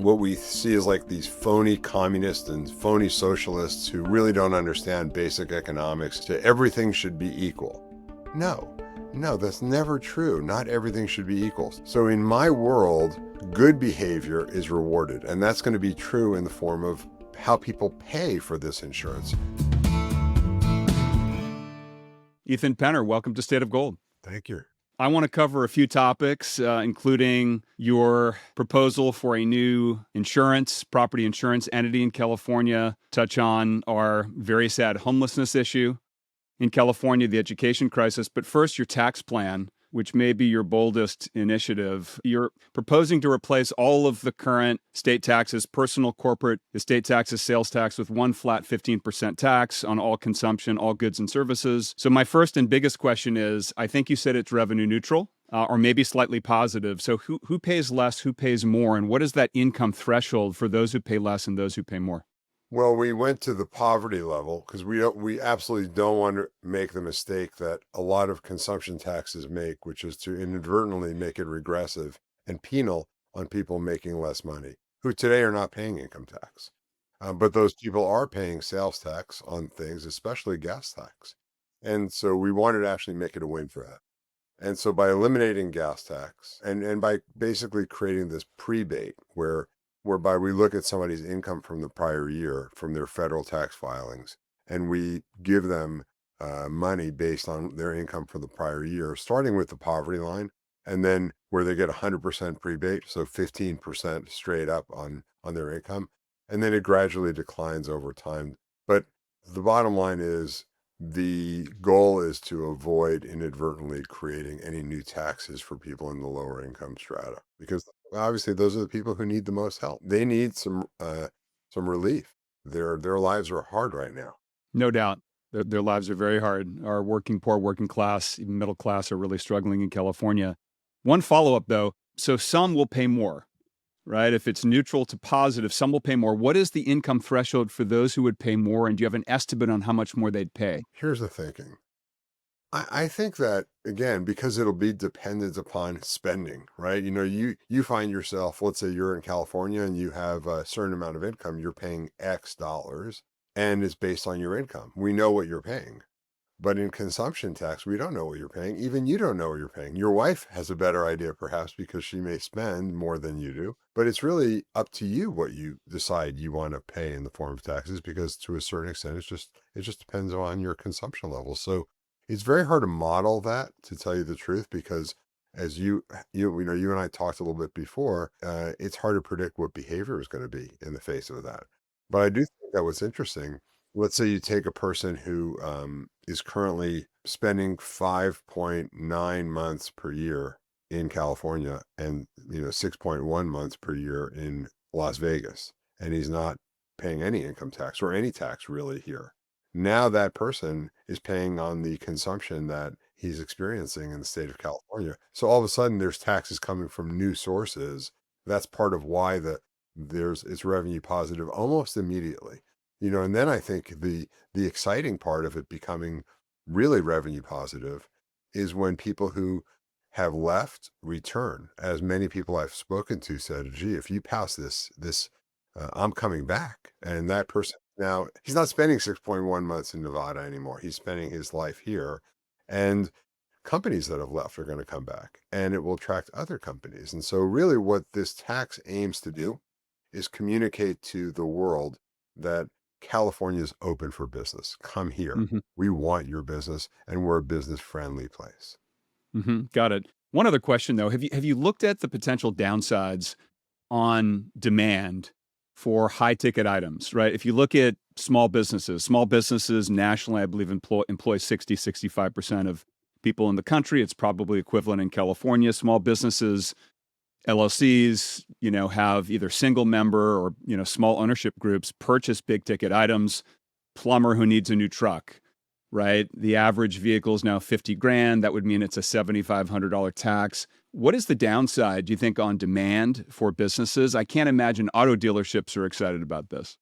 what we see is like these phony communists and phony socialists who really don't understand basic economics to everything should be equal. No, that's never true. Not everything should be equal. So in my world, good behavior is rewarded, and that's going to be true in the form of how people pay for this insurance. Ethan Penner, welcome to State of Gold. Thank you. I want to cover a few topics, including your proposal for a new property insurance entity in California, touch on our very sad homelessness issue in California, the education crisis. But first, your tax plan, which may be your boldest initiative. You're proposing to replace all of the current state taxes, personal, corporate, estate taxes, sales tax, with one flat 15% tax on all consumption, all goods and services. So my first and biggest question is, I think you said it's revenue neutral, or maybe slightly positive. So who pays less, who pays more, and what is that income threshold for those who pay less and those who pay more? Well, we went to the poverty level because we absolutely don't want to make the mistake that a lot of consumption taxes make, which is to inadvertently make it regressive and penal on people making less money, who today are not paying income tax. But those people are paying sales tax on things, especially gas tax. And so we wanted to actually make it a win for that. And so by eliminating gas tax and by basically creating this pre-bate whereby we look at somebody's income from the prior year, from their federal tax filings, and we give them money based on their income for the prior year, starting with the poverty line, and then where they get 100% prebate, so 15% straight up on their income, and then it gradually declines over time. But the bottom line is the goal is to avoid inadvertently creating any new taxes for people in the lower income strata, because obviously those are the people who need the most help. They need some relief. Their lives are hard right now. No doubt. Their lives are very hard. Our working poor, working class, even middle class are really struggling in California. One follow-up, though. So some will pay more, right? If it's neutral to positive, some will pay more. What is the income threshold for those who would pay more? And do you have an estimate on how much more they'd pay? Here's the thinking. I think that, again, because it'll be dependent upon spending, right? You find yourself, let's say you're in California and you have a certain amount of income, you're paying X dollars, and it's based on your income. We know what you're paying. But in consumption tax, we don't know what you're paying. Even you don't know what you're paying. Your wife has a better idea, perhaps, because she may spend more than you do. But it's really up to you what you decide you want to pay in the form of taxes, because to a certain extent, it just depends on your consumption level. So it's very hard to model that, to tell you the truth, because as you and I talked a little bit before, it's hard to predict what behavior is going to be in the face of that. But I do think that what's interesting, let's say you take a person who is currently spending 5.9 months per year in California and 6.1 months per year in Las Vegas, and he's not paying any income tax or any tax really here. Now that person is paying on the consumption that he's experiencing in the state of California. So all of a sudden there's taxes coming from new sources. That's part of why it's revenue positive almost immediately. And then I think the exciting part of it becoming really revenue positive is when people who have left return. As many people I've spoken to said, gee, if you pass this, I'm coming back. And that person, now he's not spending 6.1 months in Nevada anymore. He's spending his life here. And companies that have left are going to come back, and it will attract other companies. And so really what this tax aims to do is communicate to the world that California is open for business. Come here. Mm-hmm. We want your business, and we're a business-friendly place. Mm-hmm. Got it. One other question, though. Have you looked at the potential downsides on demand for high-ticket items, right? If you look at small businesses nationally, I believe, employ 65% of people in the country. It's probably equivalent in California. Small businesses, LLCs, have either single member or, small ownership groups purchase big ticket items. Plumber who needs a new truck, right? The average vehicle is now 50 grand. That would mean it's a $7,500 tax. What is the downside, do you think, on demand for businesses? I can't imagine auto dealerships are excited about this.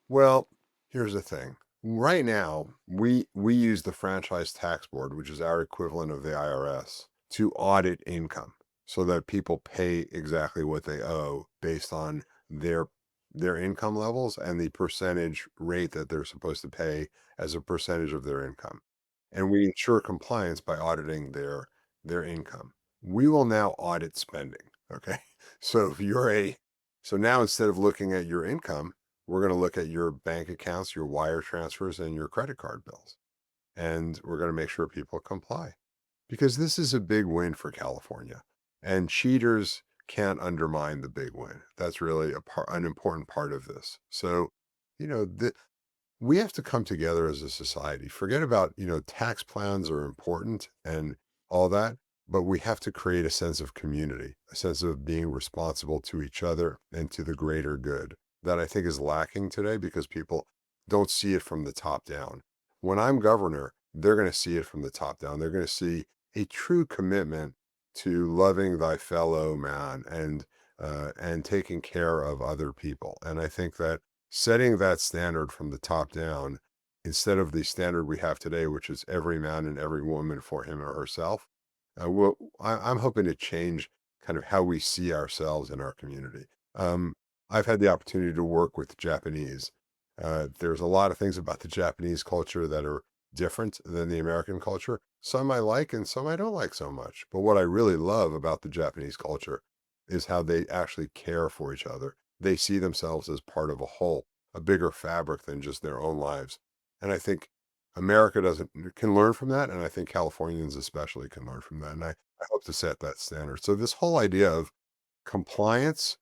Well, here's the thing. Right now, we use the Franchise Tax Board, which is our equivalent of the IRS, to audit income so that people pay exactly what they owe based on their their income levels and the percentage rate that they're supposed to pay as a percentage of their income. And we ensure compliance by auditing their income. We will now audit spending. Okay. So if you're a so now instead of looking at your income, we're going to look at your bank accounts, your wire transfers, and your credit card bills. And we're going to make sure people comply because this is a big win for California. And cheaters can't undermine the big win. That's really an important part of this. So, you know, we have to come together as a society. Forget about, tax plans are important and all that, but we have to create a sense of community, a sense of being responsible to each other and to the greater good that I think is lacking today because people don't see it from the top down. When I'm governor, they're going to see it from the top down. They're going to see a true commitment to loving thy fellow man and taking care of other people. And I think that setting that standard from the top down instead of the standard we have today, which is every man and every woman for him or herself. I'm hoping to change kind of how we see ourselves in our community. Um, I've had the opportunity to work with Japanese. There's a lot of things about the Japanese culture that are different than the American culture. Some I like and some I don't like so much. But what I really love about the Japanese culture is how they actually care for each other. They see themselves as part of a whole, a bigger fabric than just their own lives. And I think America doesn't can learn from that, and I think Californians especially can learn from that. And I hope to set that standard. So this whole idea of compliance,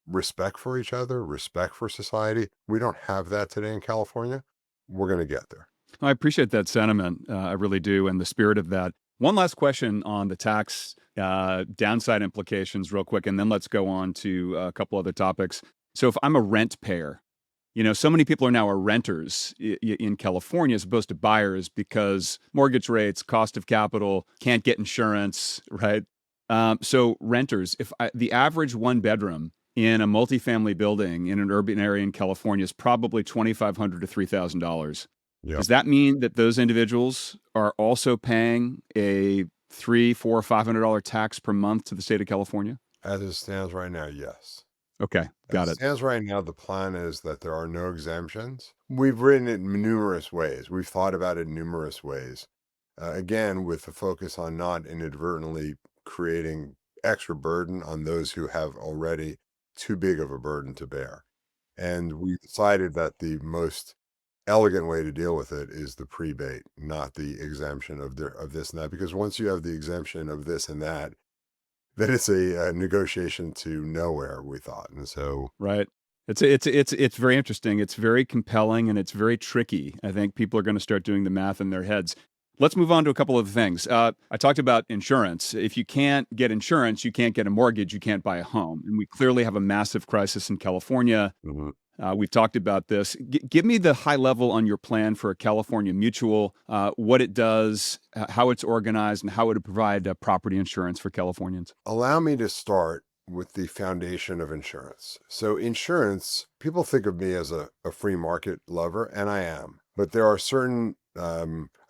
respect for each other, respect for society, we don't have that today in California. We're going to get there. I appreciate that sentiment. I really do, and the spirit of that. One last question on the tax downside implications, real quick, and then let's go on to a couple other topics. So, if I'm a rent payer, so many people are now are renters in California as opposed to buyers because mortgage rates, cost of capital, can't get insurance, right? So, renters, the average one bedroom in a multifamily building in an urban area in California is probably $2,500 to $3,000. Yeah. Does that mean that those individuals are also paying a three, four, $500 tax per month to the state of California? As it stands right now, yes. Okay, As got it it. stands right now, the plan is that there are no exemptions. We've written it in numerous ways. We've thought about it in numerous ways. Again, with the focus on not inadvertently creating extra burden on those who have already too big of a burden to bear. And we decided that the most elegant way to deal with it is the prebate, not the exemption of this and that. Because once you have the exemption of this and that, then it's a negotiation to nowhere. We thought, and so Right. It's very interesting. It's very compelling and it's very tricky. I think people are going to start doing the math in their heads. Let's move on to a couple of things. I talked about insurance. If you can't get insurance, you can't get a mortgage, you can't buy a home. And we clearly have a massive crisis in California. mhm. We've talked about this. Give me the high level on your plan for a California Mutual, what it does, how it's organized, and how it would provide property insurance for Californians. Allow me to start with the foundation of insurance. So, insurance, people think of me as a free market lover, and I am. But there are certain,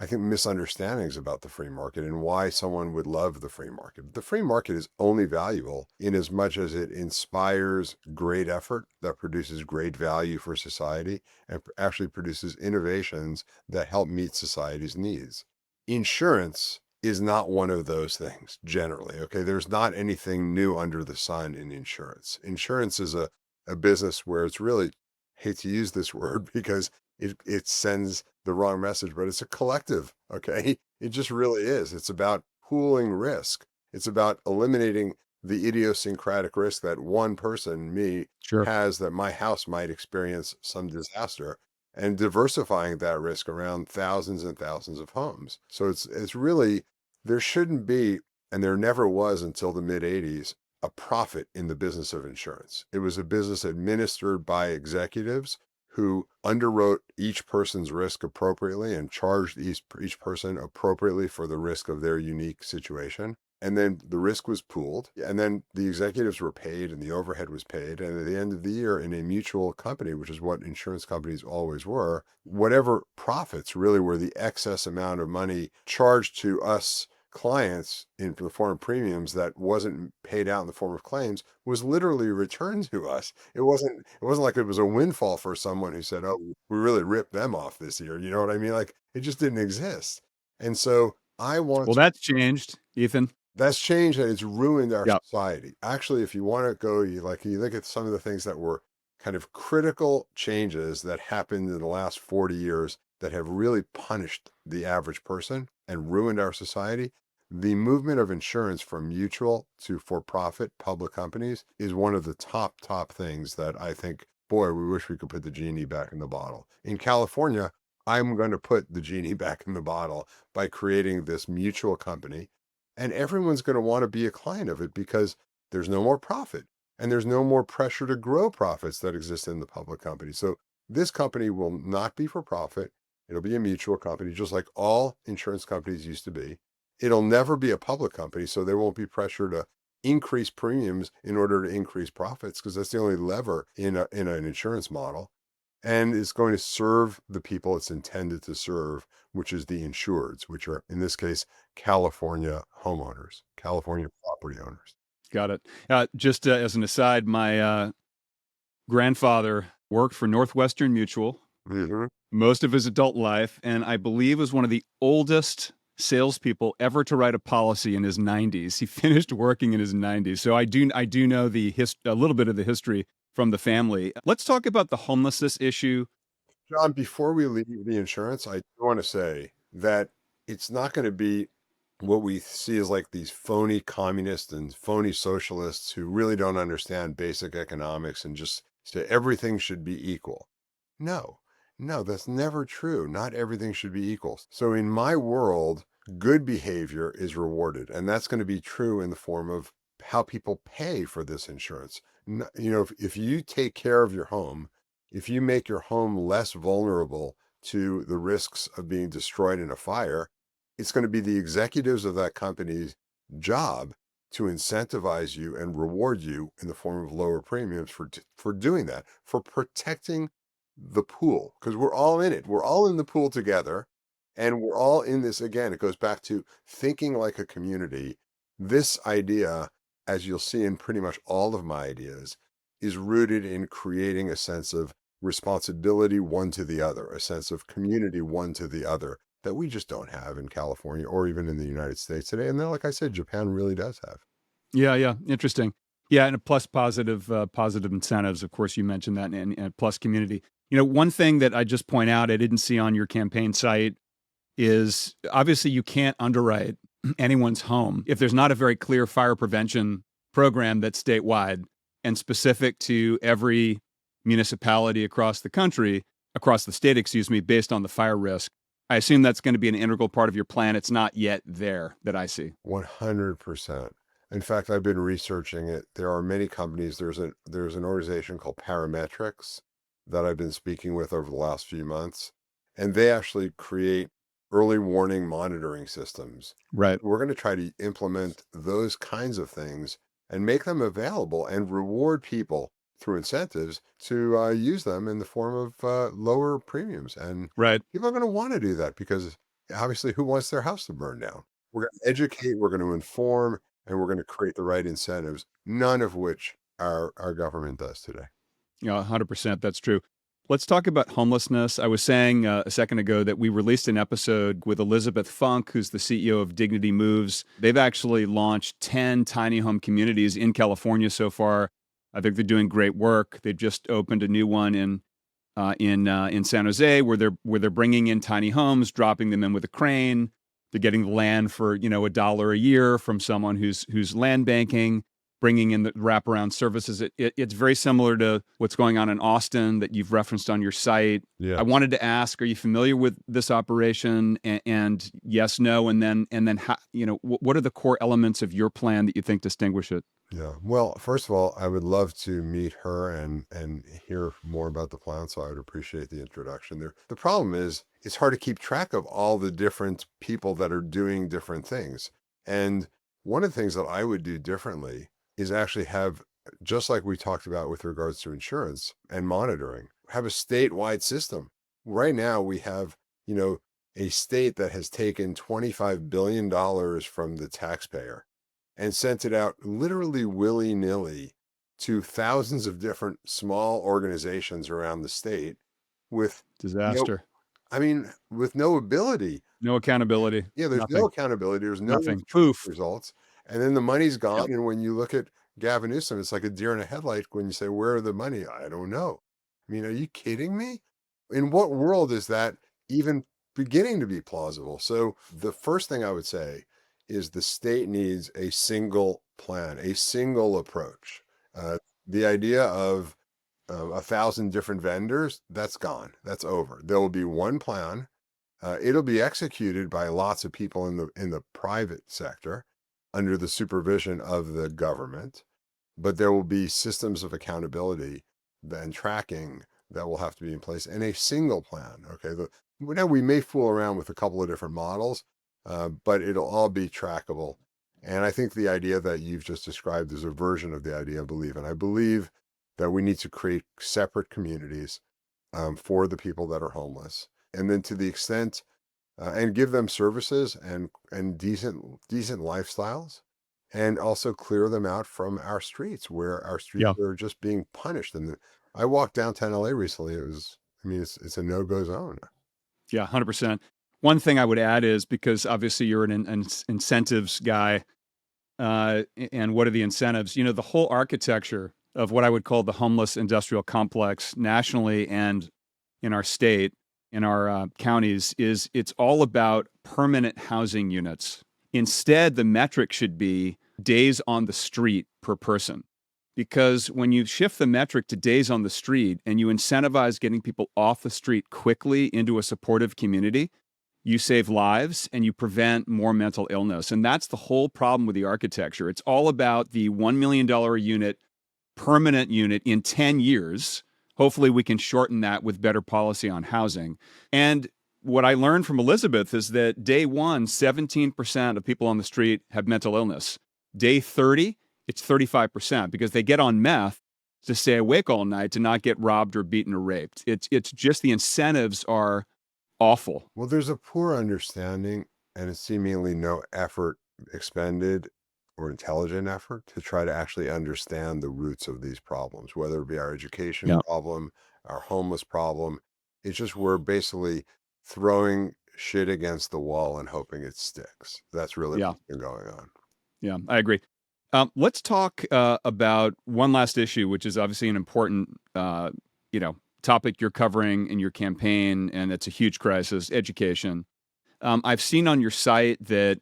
I think, misunderstandings about the free market and why someone would love the free market. The free market is only valuable in as much as it inspires great effort that produces great value for society and actually produces innovations that help meet society's needs. Insurance is not one of those things generally. Okay. There's not anything new under the sun in insurance. Insurance is a business where it's really, hate to use this word because it sends the wrong message, but it's a collective. Okay. It just really is. It's about pooling risk. It's about eliminating the idiosyncratic risk that one person, me, Sure. has that my house might experience some disaster and diversifying that risk around thousands and thousands of homes. So it's really there shouldn't be, and there never was until the mid 80s, a profit in the business of insurance. It was a business administered by executives who underwrote each person's risk appropriately and charged each person appropriately for the risk of their unique situation. And then the risk was pooled, and then the executives were paid, and the overhead was paid. And at the end of the year, in a mutual company, which is what insurance companies always were, whatever profits really were the excess amount of money charged to us clients in the form of premiums that wasn't paid out in the form of claims was literally returned to us. It wasn't like it was a windfall for someone who said, "Oh, we really ripped them off this year." You know what I mean? Like it just didn't exist. And so I want Well, that's changed, Ethan. that's changed and it's ruined our Yeah. society. Actually, if you want to go, you look at some of the things that were kind of critical changes that happened in the last 40 years that have really punished the average person and ruined our society. The movement of insurance from mutual to for-profit public companies is one of the top things that I think, boy, we wish we could put the genie back in the bottle. In California, I'm going to put the genie back in the bottle by creating this mutual company, and everyone's going to want to be a client of it because there's no more profit and there's no more pressure to grow profits that exist in the public company. So this company will not be for profit. It'll be a mutual company, just like all insurance companies used to be. It'll never be a public company, so there won't be pressure to increase premiums in order to increase profits because that's the only lever in an insurance model. And it's going to serve the people it's intended to serve, which is the insureds, which are in this case California homeowners, California property owners. Got it. Just as an aside, my grandfather worked for Northwestern Mutual Hmm. most of his adult life, and I believe was one of the oldest salespeople ever to write a policy in his 90s. He finished working in his 90s, so I do know a little bit of the history from the family. Let's talk about the homelessness issue. John, before we leave the insurance, I do want to say that it's not going to be what we see as like these phony communists and phony socialists who really don't understand basic economics and just say everything should be equal. No, no, that's never true. Not everything should be equal. So in my world, good behavior is rewarded, and that's going to be true in the form of how people pay for this insurance. If you take care of your home, if you make your home less vulnerable to the risks of being destroyed in a fire, it's going to be the executives of that company's job to incentivize you and reward you in the form of lower premiums for doing that, for protecting the pool, because we're all in it. We're all in the pool together, and we're all in this again. It goes back to thinking like a community. This idea, as you'll see in pretty much all of my ideas, is rooted in creating a sense of responsibility one to the other, a sense of community one to the other that we just don't have in California or even in the United States today. And then, like I said, Japan really does have. Yeah, yeah, interesting. Yeah, and a plus positive incentives. Of course, you mentioned that, and plus community. One thing that I just point out I didn't see on your campaign site is obviously you can't underwrite anyone's home if there's not a very clear fire prevention program that's statewide and specific to every municipality across the state, excuse me, based on the fire risk. I assume that's going to be an integral part of your plan. It's not yet there that I see. 100%. In fact, I've been researching it. There are many companies. There's an organization called Parametrics that I've been speaking with over the last few months, and they actually create early warning monitoring systems. Right. We're going to try to implement those kinds of things and make them available and reward people through incentives to use them in the form of lower premiums. And Right. people are going to want to do that because obviously, who wants their house to burn down? We're going to educate, we're going to inform, and we're going to create the right incentives, none of which our government does today. Yeah, 100%. That's true. Let's talk about homelessness. I was saying a second ago that we released an episode with Elizabeth Funk, who's the CEO of Dignity Moves. They've actually launched 10 tiny home communities in California so far. I think they're doing great work. They've just opened a new one in San Jose where they're bringing in tiny homes, dropping them in with a crane. They're getting the land for $1 a year from someone who's land banking, bringing in the wraparound services. It's very similar to what's going on in Austin that you've referenced on your site. I Yes. wanted to ask, are you familiar with this operation? And yes, no, and then how, what are the core elements of your plan that you think distinguish it? Yeah. Well, first of all, I would love to meet her and hear more about the plan. So I would appreciate the introduction there. The problem is it's hard to keep track of all the different people that are doing different things. And one of the things that I would do differently is actually have, just like we talked about with regards to insurance and monitoring, have a statewide system. Right now we have, you know, a state that has taken $25 billion from the taxpayer and sent it out literally willy-nilly to thousands of different small organizations around the state with no Disaster. I mean, with no ability. No accountability. Yeah, there's no Nothing. accountability, there's no way to Nothing. track Poof. results, and then the money's Yep. gone, and when you look at Gavin Newsom, it's like a deer in a headlight when you say, "Where are the money?" "I don't know." I mean, are you kidding me? In what world is that even beginning to be plausible? So, the first thing I would say is the state needs a single plan, a single approach. The idea of 1,000 different vendors, that's gone, that's over. There will be one plan. It'll be executed by lots of people in the private sector under the supervision of the government, but there will be systems of accountability and tracking that will have to be in place and a single plan. Okay, now we may fool around with a couple of different models, but it'll all be trackable. And I think the idea that you've just described is a version of the idea I believe in. I believe that we need to create separate communities for the people that are homeless, and then to the extent and give them services and decent lifestyles, and also clear them out from our streets where our streets Yeah. are just being punished. And I walked downtown LA recently. It was, I mean, it's a no go zone. Yeah, 100%. One thing I would add is because obviously you're an incentives guy, and what are the incentives? You know, the whole architecture of what I would call the homeless industrial complex nationally and in our state, in our counties, is it's all about permanent housing units. Instead, the metric should be days on the street per person. Because when you shift the metric to days on the street and you incentivize getting people off the street quickly into a supportive community, you save lives and you prevent more mental illness. And that's the whole problem with the architecture. It's all about the $1 million a unit permanent unit in 10 years. Hopefully, we can shorten that with better policy on housing. And what I learned from Elizabeth is that day one, 17% of people on the street have mental illness. Day 30, it's 35% because they get on meth to stay awake all night to not get robbed or beaten or raped. It's just the incentives are awful. Well, there's a poor understanding and a seemingly no effort expended or intelligent effort to try to actually understand the roots of these problems, whether it be our education Yeah. problem, our homeless problem. It's just we're basically throwing shit against the wall and hoping it sticks. That's really Yeah. what's been going on. Yeah, I agree. Let's talk about one last issue, which is obviously an important, you know, topic you're covering in your campaign, and it's a huge crisis: education. I've seen on your site that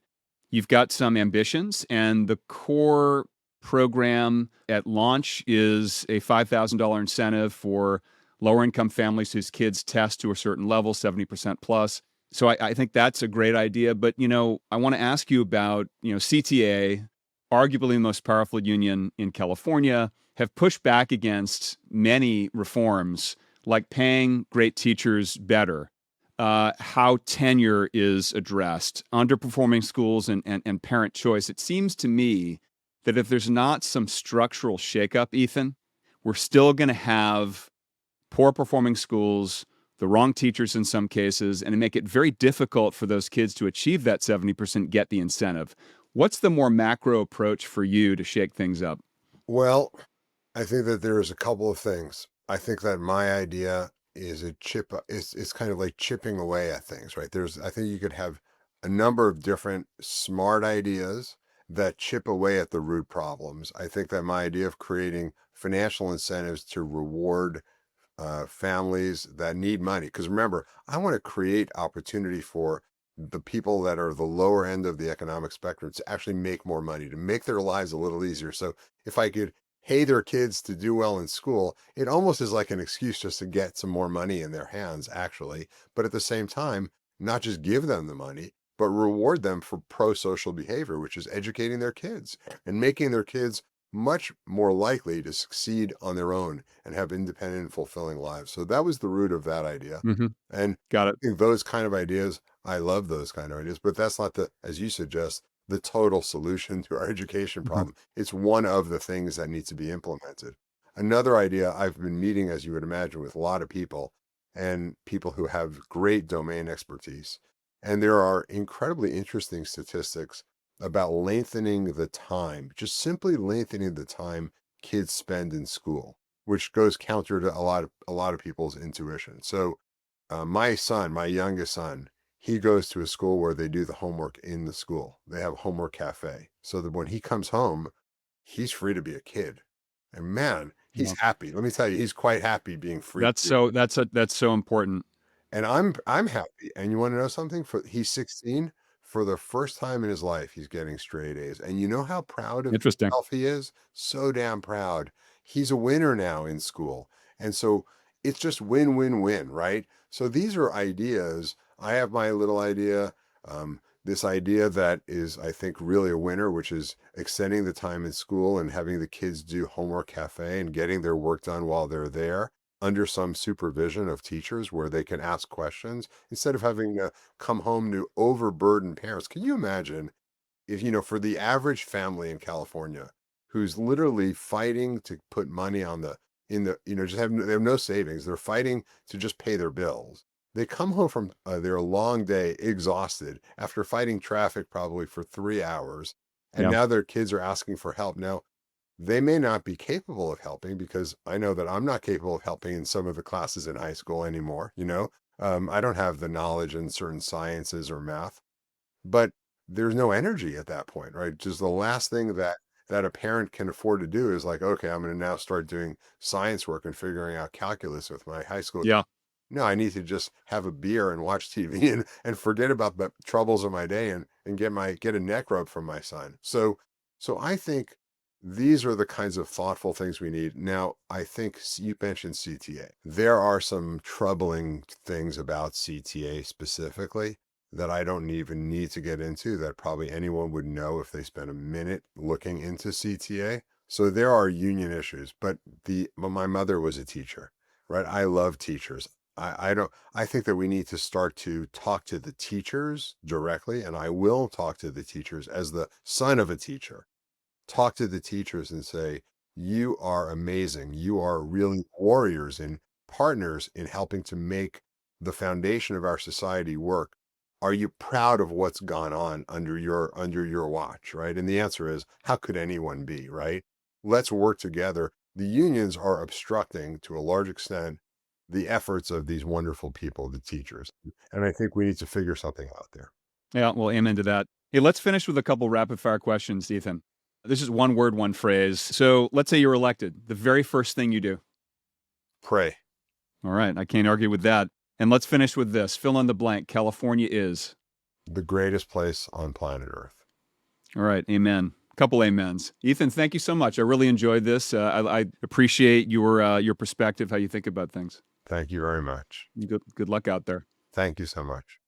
you've got some ambitions, and the core program at launch is a $5,000 incentive for lower income families whose kids test to a certain level, 70% plus. So I think that's a great idea. But, you know, I want to ask you about, you know, CTA, arguably the most powerful union in California, have pushed back against many reforms like paying great teachers better, how tenure is addressed, underperforming schools, and parent choice. It seems to me that if there's not some structural shakeup, Ethan, we're still going to have poor performing schools, the wrong teachers in some cases, and make it very difficult for those kids to achieve that 70%, get the incentive. What's the more macro approach for you to shake things up? Well, I think that there's a couple of things. I think that my idea is a chip it's kind of like chipping away at things, right? I think you could have a number of different smart ideas that chip away at the root problems. I think that my idea of creating financial incentives to reward families that need money. Because remember, I want to create opportunity for the people that are the lower end of the economic spectrum to actually make more money, to make their lives a little easier. So if I could pay their kids to do well in school, it almost is like an excuse just to get some more money in their hands, actually. But at the same time, not just give them the money, but reward them for pro social behavior, which is educating their kids and making their kids much more likely to succeed on their own and have independent and fulfilling lives. So that was the root of that idea. Hmm. And Got it. I think those kind of ideas, I love those kind of ideas, but that's not as you suggest, the total solution to our education Mhm. problem. It's one of the things that needs to be implemented. Another idea I've been meeting, as you would imagine, with a lot of people and people who have great domain expertise And there are incredibly interesting statistics about lengthening the time, just simply lengthening the time kids spend in school, which goes counter to a lot of people's intuition. So, my son, my youngest son, he goes to a school where they do the homework in the school. They have a homework cafe, so that when he comes home, he's free to be a kid. And man, he's Well, happy. Let me tell you, he's quite happy being free to that's be. so that's so important. And I'm happy, and you wanna know something? He's 16, for the first time in his life, he's getting straight A's, and you know how proud of Interesting. himself he is? So damn proud. He's a winner now in school, and so it's just win, win, win, right? So these are ideas. I have my little idea, this idea that is, I think, really a winner, which is extending the time in school and having the kids do homework cafe and getting their work done while they're there under some supervision of teachers where they can ask questions instead of having to come home to overburdened parents. Can you imagine if, for the average family in California who's literally fighting to put money on the in the just they have no savings, they're fighting to just pay their bills. They come home from their long day exhausted after fighting traffic probably for 3 hours, and Yeah. now their kids are asking for help. Now they may not be capable of helping because I know that I'm not capable of helping in some of the classes in high school anymore. I don't have the knowledge in certain sciences or math, but there's no energy at that point, right? Just the last thing that a parent can afford to do is like, okay, I'm going to now start doing science work and figuring out calculus with my high school. Yeah. No, I need to just have a beer and watch TV and forget about the troubles of my day and get a neck rub from my son. So I think these are the kinds of thoughtful things we need. Now, I think you mentioned CTA. There are some troubling things about CTA specifically that I don't even need to get into that probably anyone would know if they spent a minute looking into CTA. So there are union issues, but my mother was a teacher, right? I love teachers. I don't I think that we need to start to talk to the teachers directly, and I will talk to the teachers as the son of a teacher. Talk to the teachers and say, "You are amazing. You are really warriors and partners in helping to make the foundation of our society work. Are you proud of what's gone on under your watch?" Right? And the answer is, how could anyone be, right? Let's work together. The unions are obstructing to a large extent the efforts of these wonderful people, the teachers. And I think we need to figure something out there. Yeah, well, amen to that. Hey, let's finish with a couple rapid fire questions, Ethan. This is one word, one phrase. So let's say you're elected. The very first thing you do. Pray. All right, I can't argue with that. And let's finish with this. Fill in the blank. California is. The greatest place on planet Earth. All right, amen. Couple amens. Ethan, thank you so much. I really enjoyed this. I appreciate your perspective, how you think about things. Thank you very much. Good luck out there. Thank you so much.